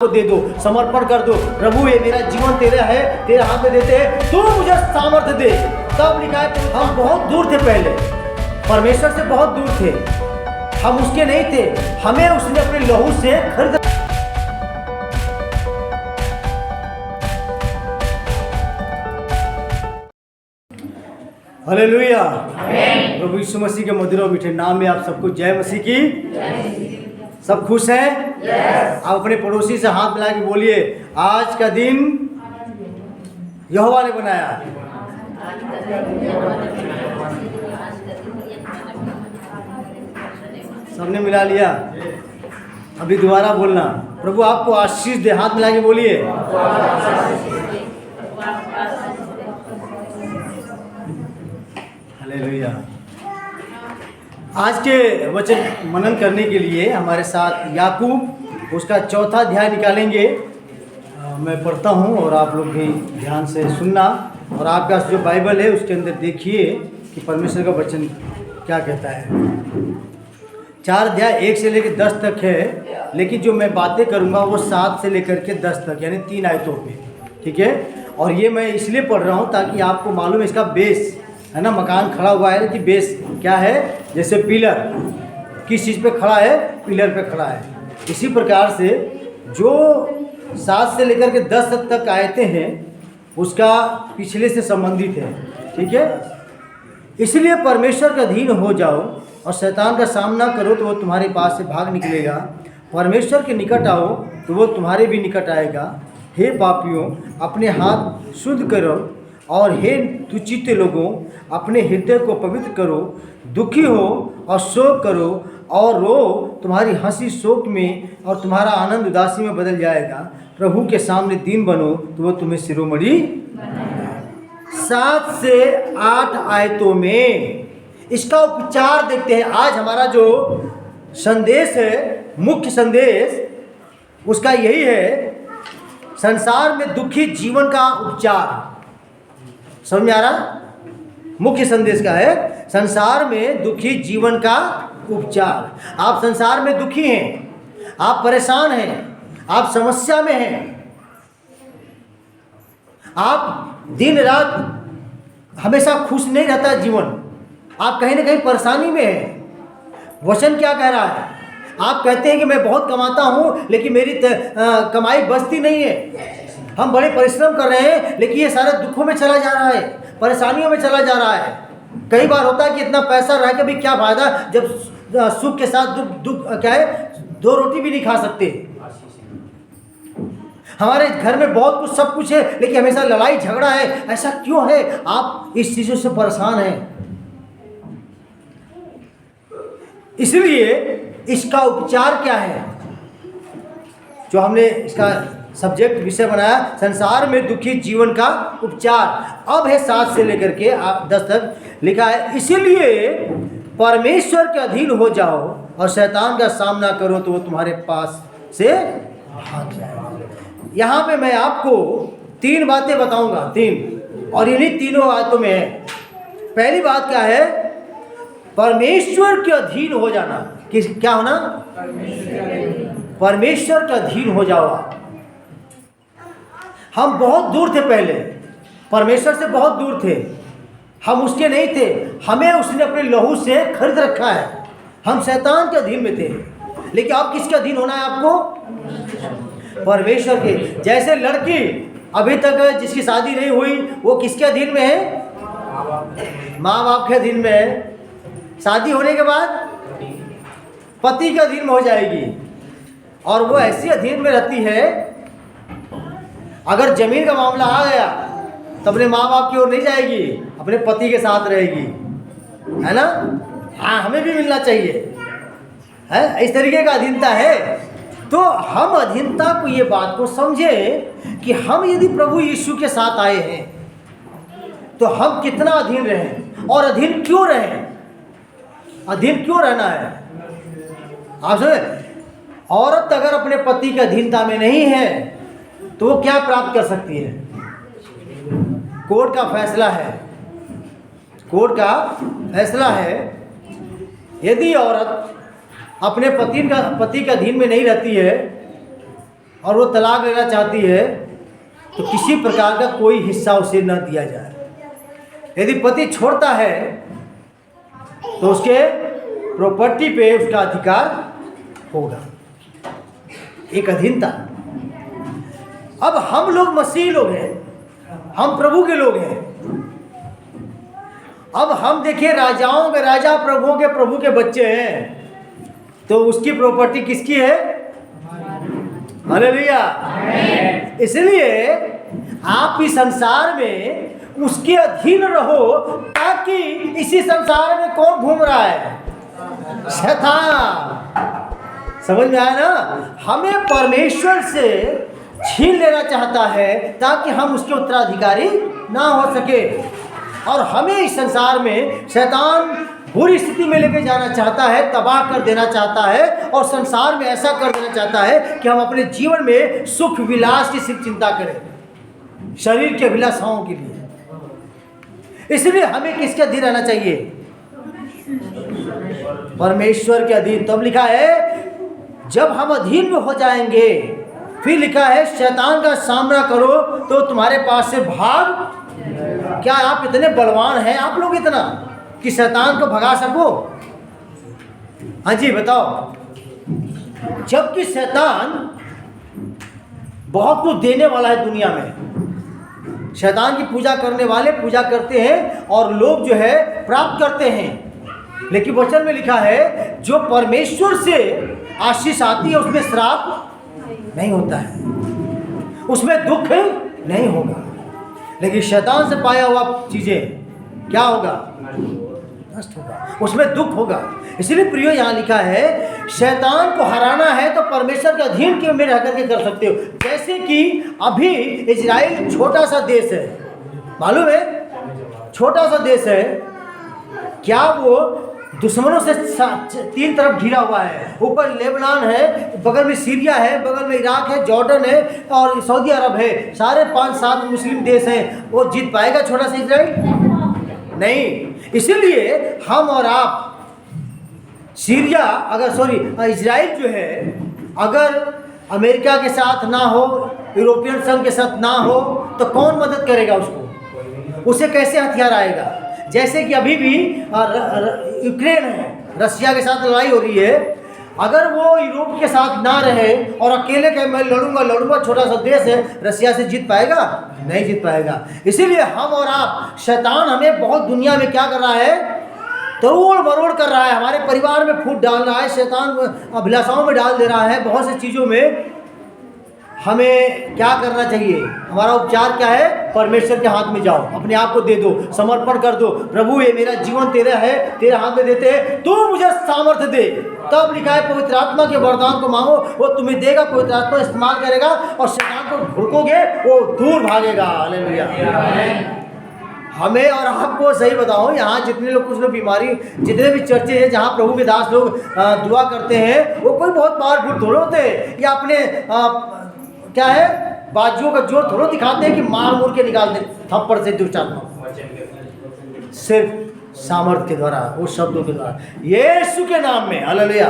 को दे दो, समर्पण कर दो। प्रभु ये मेरा जीवन तेरा है, तेरे हाथ में देते हैं, तू मुझे सामर्थ्य दे। तब लिखा है हम बहुत दूर थे, पहले परमेश्वर से बहुत दूर थे, हम उसके नहीं थे, हमें उसने अपने लहू से खरीदा। हालेलुया। प्रभु यीशु मसीह के मधुर और मीठे नाम में आप सबको जय मसीह की। सब खुश हैं? आप अपने पड़ोसी से हाथ मिला के बोलिए, आज का दिन यहोवा ने बनाया। सबने मिला लिया? अभी दोबारा बोलना, प्रभु आपको आशीष दे। हाथ मिला के बोलिए। हालेलुया। आज के वचन मनन करने के लिए हमारे साथ याकूब उसका चौथा अध्याय निकालेंगे। मैं पढ़ता हूँ और आप लोग भी ध्यान से सुनना। और आपका जो बाइबल है उसके अंदर देखिए कि परमेश्वर का वचन क्या कहता है। 4 अध्याय 1 से लेकर 10 तक है, लेकिन जो मैं बातें करूँगा वो 7 से लेकर के 10 तक, यानी 3 आयतों पे, ठीक है। और ये मैं इसलिए पढ़ रहा हूँ ताकि आपको मालूम है इसका बेस है ना। मकान खड़ा हुआ है कि बेस क्या है, जैसे पिलर किस चीज़ पे खड़ा है, पिलर पे खड़ा है। इसी प्रकार से जो 7 से लेकर के 10 तक आयते हैं उसका पिछले से संबंधित है, ठीक है। इसलिए परमेश्वर के अधीन हो जाओ और शैतान का सामना करो तो वो तुम्हारे पास से भाग निकलेगा। परमेश्वर के निकट आओ तो वो तुम्हारे भी निकट आएगा। हे पापियों, अपने हाथ शुद्ध करो और हे दुचित्त लोगों, अपने हृदय को पवित्र करो। दुखी हो और शोक करो और रो, तुम्हारी हंसी शोक में और तुम्हारा आनंद उदासी में बदल जाएगा। प्रभु के सामने दीन बनो तो वो तुम्हें शिरोमणि। 7 से 8 आयतों में इसका उपचार देखते हैं। आज हमारा जो संदेश है, मुख्य संदेश उसका यही है, संसार में दुखी जीवन का उपचार। समझ में आ रहा? मुख्य संदेश का है संसार में दुखी जीवन का उपचार। आप संसार में दुखी हैं, आप परेशान हैं, आप समस्या में हैं, आप दिन रात हमेशा खुश नहीं रहता जीवन, आप कहीं ना कहीं परेशानी में हैं। वचन क्या कह रहा है? आप कहते हैं कि मैं बहुत कमाता हूँ लेकिन मेरी कमाई बचती नहीं है। हम बड़े परिश्रम कर रहे हैं लेकिन ये सारे दुखों में चला जा रहा है, परेशानियों में चला जा रहा है। कई बार होता है कि इतना पैसा रह के भी क्या फ़ायदा जब सुख के साथ दुख क्या है, 2 रोटी भी नहीं खा सकते। हमारे घर में बहुत कुछ, सब कुछ है, लेकिन हमेशा लड़ाई झगड़ा है। ऐसा क्यों है? आप इस चीज़ों से परेशान हैं। इसलिए इसका उपचार क्या है, जो हमने इसका सब्जेक्ट विषय बनाया, संसार में दुखी जीवन का उपचार। अब है 7 से लेकर के 10 तक लिखा है, इसीलिए परमेश्वर के अधीन हो जाओ और शैतान का सामना करो तो वो तुम्हारे पास से भाग जाएगा। यहाँ पे मैं आपको 3 बातें बताऊंगा, 3, और इन्हीं तीनों बातों में है। पहली बात क्या है? परमेश्वर के अधीन हो जाना। क्या होना? परमेश्वर के अधीन हो जाओ। हम बहुत दूर थे, पहले परमेश्वर से बहुत दूर थे, हम उसके नहीं थे, हमें उसने अपने लहू से खरीद रखा है। हम शैतान के अधीन में थे, लेकिन अब किसके अधीन होना है आपको? परमेश्वर के। जैसे लड़की अभी तक जिसकी शादी नहीं हुई वो किसके अधीन में है? माँ बाप के अधीन में है। शादी होने के बाद पति के अधीन में हो जाएगी, और वो ऐसी अधीन में रहती है, अगर जमीन का मामला आ गया तो अपने माँ बाप की ओर नहीं जाएगी, अपने पति के साथ रहेगी, है ना। हाँ, हमें भी मिलना चाहिए, है इस तरीके का अधीनता है। तो हम अधीनता को, ये बात को समझें कि हम यदि प्रभु यीशु के साथ आए हैं तो हम कितना अधीन रहें, और अधीन क्यों रहें, अधीन क्यों रहना है। आप समझे? औरत अगर अपने पति की अधीनता में नहीं है तो वो क्या प्राप्त कर सकती है? कोर्ट का फैसला है, कोर्ट का फैसला है, यदि औरत अपने पति के अधीन में नहीं रहती है और वो तलाक लेना चाहती है तो किसी प्रकार का कोई हिस्सा उसे न दिया जाए। यदि पति छोड़ता है तो उसके प्रॉपर्टी पे उसका अधिकार होगा, एक अधीनता। अब हम लोग मसीह लोग हैं, हम प्रभु के लोग हैं। अब हम देखिए राजाओं के राजा, प्रभुओं के प्रभु के बच्चे हैं, तो उसकी प्रॉपर्टी किसकी है? हालेलुया। इसलिए आप इस संसार में उसके अधीन रहो, ताकि इसी संसार में कौन घूम रहा है? शैतान। समझ में आया ना? हमें परमेश्वर से छीन लेना चाहता है ताकि हम उसके उत्तराधिकारी ना हो सके, और हमें इस संसार में शैतान बुरी स्थिति में लेके जाना चाहता है, तबाह कर देना चाहता है, और संसार में ऐसा कर देना चाहता है कि हम अपने जीवन में सुख विलास की सिर्फ चिंता करें, शरीर के अभिलाषाओं के लिए। इसलिए हमें किसके अधीन रहना चाहिए? परमेश्वर के अधीन। तब लिखा है जब हम अधीन में हो जाएंगे, फिर लिखा है शैतान का सामना करो तो तुम्हारे पास से भाग। क्या आप इतने बलवान हैं आप लोग इतना कि शैतान को भगा सको? हाँ जी बताओ। जबकि शैतान बहुत कुछ देने वाला है दुनिया में। शैतान की पूजा करने वाले पूजा करते हैं और लोग जो है प्राप्त करते हैं, लेकिन वचन में लिखा है जो परमेश्वर से आशीष आती है उसमें श्राप नहीं होता है, उसमें दुख नहीं होगा। लेकिन शैतान से पाया हुआ चीजें क्या होगा? नष्ट होगा, उसमें दुख होगा। इसलिए प्रियो यहाँ लिखा है शैतान को हराना है तो परमेश्वर के अधीन के में रह करके कर सकते हो। जैसे कि अभी इजराइल छोटा सा देश है, मालूम है? छोटा सा देश है, क्या वो दुश्मनों से तीन तरफ घिरा हुआ है। ऊपर लेबनान है, बगल में सीरिया है, बगल में इराक है, जॉर्डन है और सऊदी अरब है। सारे 5-7 मुस्लिम देश हैं। वो जीत पाएगा छोटा सा इजराइल? नहीं। इसीलिए हम और आप सीरिया इजराइल जो है, अगर अमेरिका के साथ ना हो, यूरोपियन संघ के साथ ना हो, तो कौन मदद करेगा उसको? उसे कैसे हथियार आएगा? जैसे कि अभी भी यूक्रेन है, रसिया के साथ लड़ाई हो रही है। अगर वो यूरोप के साथ ना रहे और अकेले कहे मैं लड़ूंगा, छोटा सा देश है, रसिया से जीत पाएगा? नहीं जीत पाएगा। इसीलिए हम और आप, शैतान हमें बहुत दुनिया में क्या कर रहा है? तोड़ मरोड़ कर रहा है, हमारे परिवार में फूट डाल रहा है, शैतान अभिलाषाओं में डाल दे रहा है, बहुत सी चीज़ों में। हमें क्या करना चाहिए? हमारा उपचार क्या है? परमेश्वर के हाथ में जाओ, अपने आप को दे दो, समर्पण कर दो। प्रभु ये मेरा जीवन तेरा है, तेरे हाथ में देते हैं, तू मुझे सामर्थ्य दे। तब लिखा है पवित्र आत्मा के वरदान को मांगो, वो तुम्हें देगा। पवित्र आत्मा इस्तेमाल करेगा और शैतान को भुड़कोगे, वो दूर भागेगा। हालेलुया। हमें और आपको सही बताओ, यहाँ जितने लोग, कुछ लोग बीमारी, जितने भी चर्चे हैं जहाँ प्रभु के दास लोग दुआ करते हैं, वो कोई बहुत पावरफुल थोड़े होते हैं, या अपने क्या है बाजुओं का जोर थोड़ा दिखाते हैं कि मार मूर के निकाल दे थप्पड़ से दुष्टात्मा। सिर्फ सामर्थ्य के द्वारा, उस शब्दों के द्वारा, यीशु के नाम में। हालेलुया।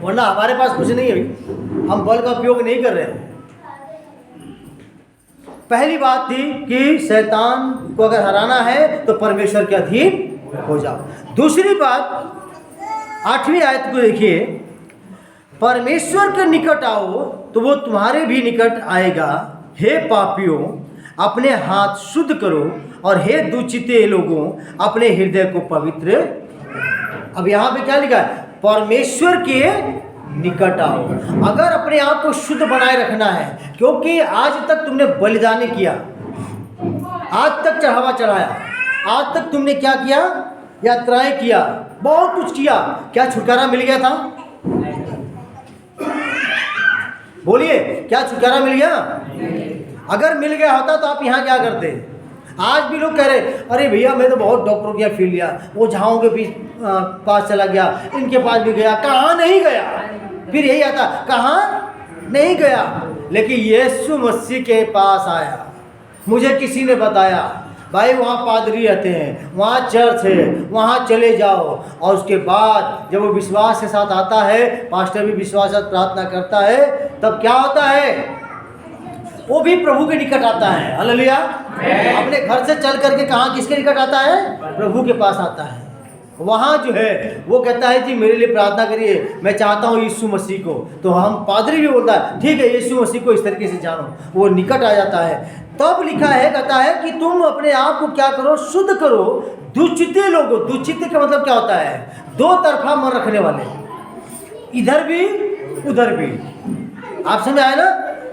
वरना हमारे पास कुछ नहीं है, हम बल का उपयोग नहीं कर रहे हैं। पहली बात थी कि शैतान को अगर हराना है तो परमेश्वर के अधीन हो जाओ। दूसरी बात, 8वीं आयत को देखिए, परमेश्वर के निकट आओ तो वो तुम्हारे भी निकट आएगा। हे पापियों, अपने हाथ शुद्ध करो, और हे दुचिते लोगों, अपने हृदय को पवित्र। अब यहाँ पे क्या लिखा है? परमेश्वर के निकट आओ। अगर अपने आप को शुद्ध बनाए रखना है, क्योंकि आज तक तुमने बलिदान किया, आज तक चढ़ावा चढ़ाया, आज तक तुमने क्या किया? यात्राएं किया, बहुत कुछ किया। क्या छुटकारा मिल गया था? बोलिए, क्या छुटकारा मिल गया? अगर मिल गया होता तो आप यहाँ क्या करते? आज भी लोग कह रहे अरे भैया मैं तो बहुत डॉक्टरों के फील लिया, वो झाओं के पास चला गया, इनके पास भी गया, कहाँ नहीं गया। फिर यही आता, कहाँ नहीं गया, लेकिन यीशु मसीह के पास आया, मुझे किसी ने बताया, भाई वहाँ पादरी रहते हैं, वहाँ चर्च है, वहाँ चले जाओ। और उसके बाद जब वो विश्वास के साथ आता है, पास्टर भी विश्वास के साथ प्रार्थना करता है, तब क्या होता है, वो भी प्रभु के निकट आता है। हालेलुया। अपने घर से चल करके कहाँ किसके निकट आता है? प्रभु के पास आता है। वहाँ जो है वो कहता है कि मेरे लिए प्रार्थना करिए, मैं चाहता हूँ यीशु मसीह को। तो हम पादरी भी बोलता है ठीक है यीशु मसीह को इस तरीके से जानो, वो निकट आ जाता है। तब लिखा है, कहता है कि तुम अपने आप को क्या करो, शुद्ध करो दुचित्ते लोगों। दुचित्ते का मतलब क्या होता है? दो तरफा मन रखने वाले, इधर भी उधर भी। आप समझ आए ना?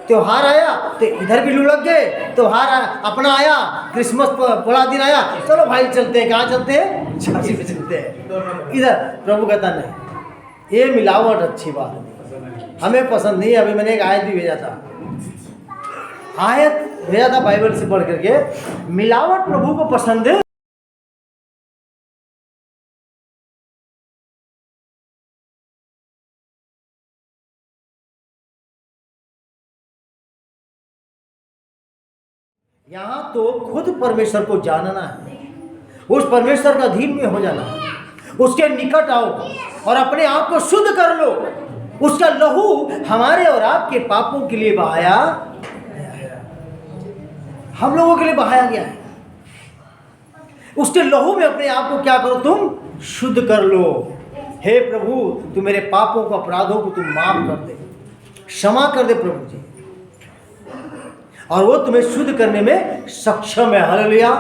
त्योहार आया तो इधर भी लुढ़क गए, त्योहार अपना आया, क्रिसमस बड़ा दिन आया, चलो भाई चलते हैं। कहाँ चलते हैं? झांसी पे चलते हैं। इधर प्रभु कहता नहीं, ये मिलावट अच्छी बात नहीं, हमें पसंद नहीं है। अभी मैंने एक आयत भी भेजा था, आयत भेजा था बाइबल से पढ़ करके, मिलावट प्रभु को पसंद है। यहाँ तो खुद परमेश्वर को जानना है, उस परमेश्वर का अधीन में हो जाना है, उसके निकट आओ और अपने आप को शुद्ध कर लो। उसका लहू हमारे और आपके पापों के लिए बहाया, हम लोगों के लिए बहाया गया है। उसके लहू में अपने आप को क्या करो, तुम शुद्ध कर लो। हे प्रभु, तू मेरे पापों को, अपराधों को तुम माफ कर दे, क्षमा कर दे प्रभु जी, और वो तुम्हें शुद्ध करने में सक्षम है। हालेलुया।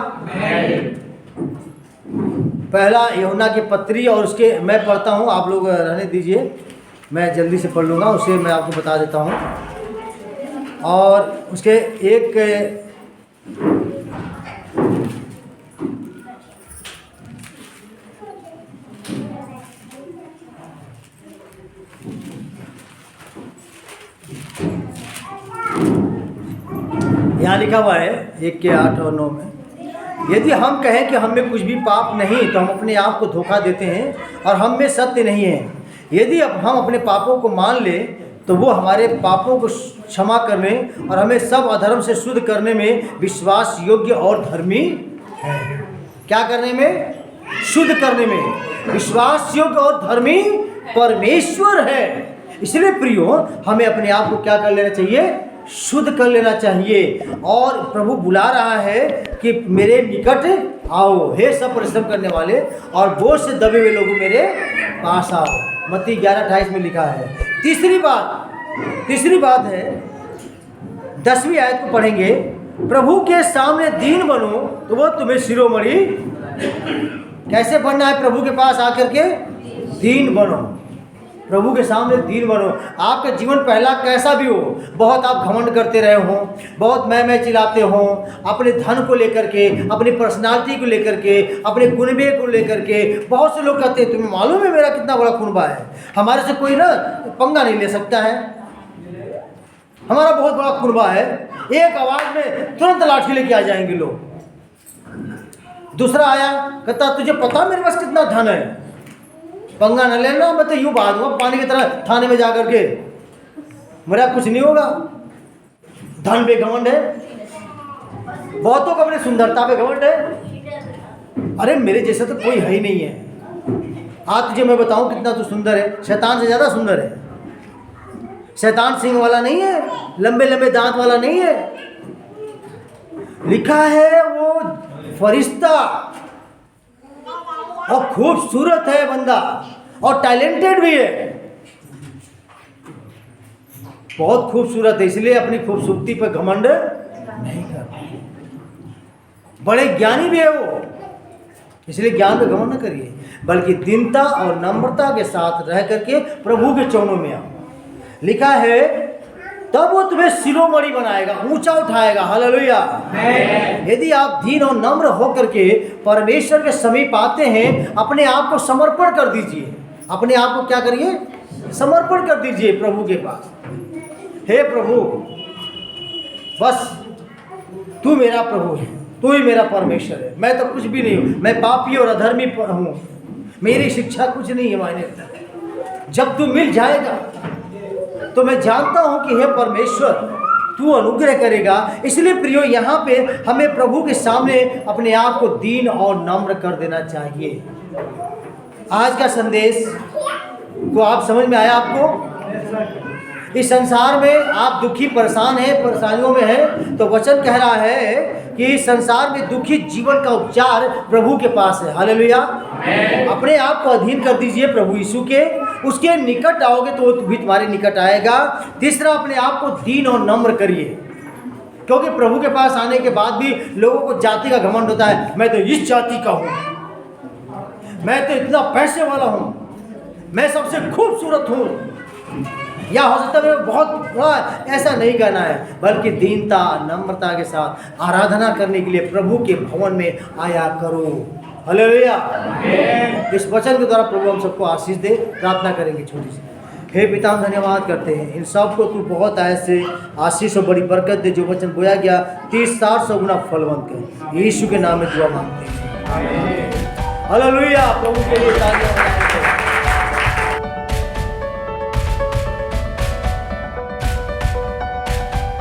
पहला यूहन्ना की पत्री, और उसके मैं पढ़ता हूँ, आप लोग रहने दीजिए, मैं जल्दी से पढ़ लूँगा, उसे मैं आपको बता देता हूँ। और उसके एक यहाँ लिखा हुआ है 1 के 8 और 9 में, यदि हम कहें कि हम में कुछ भी पाप नहीं तो हम अपने आप को धोखा देते हैं और हम में सत्य नहीं है। यदि अब हम अपने पापों को मान ले तो वो हमारे पापों को क्षमा करने और हमें सब अधर्म से शुद्ध करने में विश्वास योग्य और धर्मी है। क्या करने में? शुद्ध करने में विश्वास योग्य और धर्मी परमेश्वर है। इसलिए प्रियो, हमें अपने आप को क्या कर लेना चाहिए? शुद्ध कर लेना चाहिए। और प्रभु बुला रहा है कि मेरे निकट आओ, हे सब परिश्रम करने वाले और बोझ से दबे हुए लोगों मेरे पास आओ। मत्ती 11:28 में लिखा है। तीसरी बात है, 10वीं आयत को पढ़ेंगे, प्रभु के सामने दीन बनो तो वो तुम्हें शिरोमणि। कैसे बनना है? प्रभु के पास आकर के दीन बनो, प्रभु के सामने दीन बनो। आपका जीवन पहला कैसा भी हो, बहुत आप घमंड करते रहे हो, बहुत मैं चिल्लाते हो, अपने धन को लेकर के, अपनी पर्सनालिटी को लेकर के, अपने कुनबे को लेकर के। बहुत से लोग कहते हैं तुम्हें मालूम है मेरा कितना बड़ा कुनबा है, हमारे से कोई ना पंगा नहीं ले सकता है, हमारा बहुत बड़ा कुनबा है, एक आवाज़ में तुरंत लाठी लेके आ जाएंगे लोग। दूसरा आया, कहता तुझे पता मेरे पास कितना धन है, पंगा न लेना, मैं तो यूँ बहा दूंगा पानी की तरह थाने में जा करके, मेरा कुछ नहीं होगा। धन पे घमंड है, बहुतों को अपनी सुंदरता पे घमंड है। अरे मेरे जैसा तो कोई है ही नहीं है। आज तुझे मैं बताऊं कितना तू सुंदर है, शैतान से ज़्यादा सुंदर है। शैतान सिंह वाला नहीं है, लंबे लंबे दांत वाला नहीं है। लिखा है वो फरिश्ता, और खूबसूरत है बंदा, और टैलेंटेड भी है, बहुत खूबसूरत है। इसलिए अपनी खूबसूरती पर घमंड नहीं करता। बड़े ज्ञानी भी है वो, इसलिए ज्ञान पे घमंड न करिए, बल्कि दीनता और नम्रता के साथ रह करके प्रभु के चरणों में आओ। लिखा है तब वो तुम्हें शिरोमणि बनाएगा, ऊंचा उठाएगा। हालेलुया। यदि आप दीन और नम्र होकर के परमेश्वर के समीप आते हैं, अपने आप को समर्पण कर दीजिए। अपने आप को क्या करिए? समर्पण कर दीजिए प्रभु के पास। हे प्रभु, बस तू मेरा प्रभु है, तू ही मेरा परमेश्वर है, मैं तो कुछ भी नहीं हूँ, मैं पापी और अधर्मी हूँ, मेरी शिक्षा कुछ नहीं है मायने रखता। जब तू मिल जाएगा तो मैं जानता हूं कि हे परमेश्वर, तू अनुग्रह करेगा। इसलिए प्रियो, यहाँ पे हमें प्रभु के सामने अपने आप को दीन और नम्र कर देना चाहिए। आज का संदेश को आप समझ में आया आपको? इस संसार में आप दुखी परेशान हैं, परेशानियों में हैं, तो वचन कह रहा है कि इस संसार में दुखी जीवन का उपचार प्रभु के पास है। हालेलुया। अपने आप को अधीन कर दीजिए प्रभु यीशु के, उसके निकट आओगे तो वो भी तुम्हारे निकट आएगा। तीसरा, अपने आप को दीन और नम्र करिए, क्योंकि प्रभु के पास आने के बाद भी लोगों को जाति का घमंड होता है। मैं तो इस जाति का हूँ, मैं तो इतना पैसे वाला हूँ, मैं सबसे खूबसूरत हूँ, या हो सकता है बहुत बड़ा। ऐसा नहीं कहना है, बल्कि दीनता नम्रता के साथ आराधना करने के लिए प्रभु के भवन में आया करो। हालेलुया। इस वचन के द्वारा प्रभु हम सबको आशीष दे। प्रार्थना करेंगे छोटी सी। हे पिता, हम धन्यवाद करते हैं इन सब को तू बहुत ऐसे आशीष और बड़ी बरकत दे। जो वचन बोया गया 30-60 गुना फलवंत कर, यीशु के नाम में दुआ मांगते हैं। हालेलुया। प्रभु के लिए तालियां।